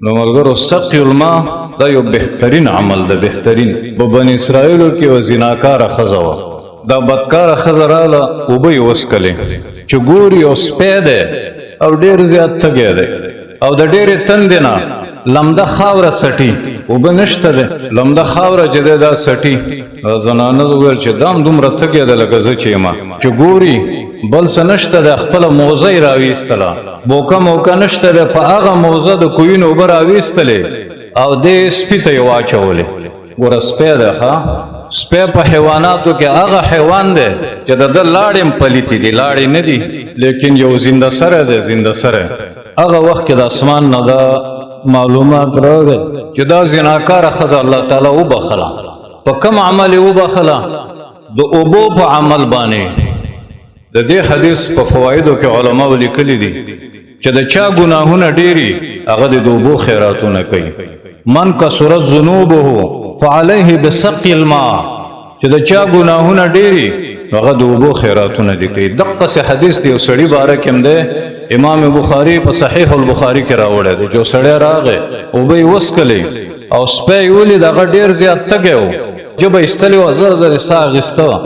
نو ملګرو سقي الماء دا یو بهترین عمل ده، بهترین. په بني اسرائیلو کې یوه زناکاره ښځه وه، دا بدکاره ښځه راله اوبه یې وڅښلې چې ګوري یو سپی دی او ډېر زیات تږی دی او د ډېرې تندې نه لمده خاوره څټي، اوبه نشته دی، لمده خاوره چې دی دا څټي. زنانه وویل چې دا هم دومره تږی دی لکه زه چې یم، چې ګوري بل څه نشته دی، خپله موزه یې راویستله، بوکه موکه نشته دی، په هغه موزه د کوهین اوبه راویستلې او دې سپي ته یې واچولې. ګوره سپی دی ښه، سپی په حیواناتو کې هغه حیوان دی چې د ده لاړې هم پلیتې دي، لاړې نه دي، لیکن یو زنده سری دی، زنده سری. هغه وخت کې د اسمان نه دا معلومات راغی چې دا زناکاره ښځه الله تعالی وبخله. په کوم عمل یې وبخله؟ د اوبو په عمل باندې. د دې حدیث په فوایدو کې علماو لیکلي دي چې د چا ګناهونه ډېري هغه د اوبو خیراتونه کوي. من کثرت ذنوبه فعليه بسقي الماء، چې د چا ګناهونه ډېري هغه د اوبو خیراتونه دي کوي. دقسې حدیث دی یو سړي باره کې هم دی، امام بخاري په صحیح البخاري کې راوړی دی. جو سړی راغی اوبه یې وڅښلې او سپی یې ولید هغه ډېر زیات تږی و، ژبه ایستلې وه، زر زر یې ساه اخیسته وه،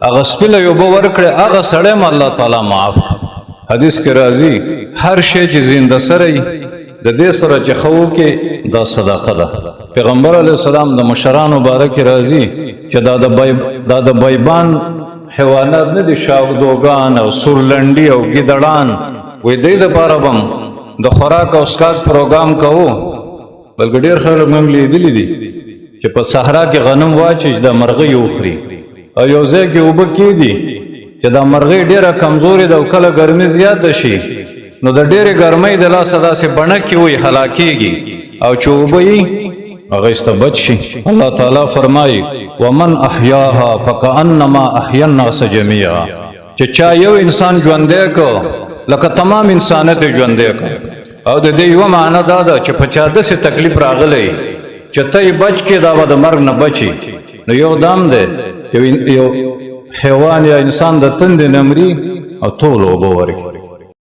هغه سپي له یې اوبه ورکړې، هغه سړی هم الله تعالی معاف کړ. حدیث کې راځي هر شی چې زنده سری د دې سره چې ښه وکړې دا صدقه ده. پیغمبر علیه السلام د مشرانو باره کې راځي چې دا د بیبان حیوانات نه دي، شاودوګان او سورلنډي او ګیدړان، وایي دوی دپاره به هم د خوراک او څښاک پروګرام کوو. بلکې ډېر خلک مې هم لیدلي دي چې په صحرا کې غنم واچي چې دا مرغۍ وخوري، او یو ځای کې اوبه کېږي چې دا مرغۍ ډېره کمزورې ده او کله ګرمي زیاته شي نو د ډېرې ګرمۍ د لاسه داسې بڼه کې وي هلاکېږي، او چې اوبه یي هغه ایسته بچ شي. الله تعالی فرمایي ومن احیاها فکأنما احیا الناس جمیعا، چې چا یو انسان ژوندی کو لکه تمام انسانیت یې ژوندی کو. او د دې یوه معنی دا ده چې په چا داسې تکلیف راغلی چې ته یې بچ کې دا به د مرګ نه بچي، نو یو دام دی یو حیوان یا انسان د تندې نه مري او ټول اوبه ورکړي.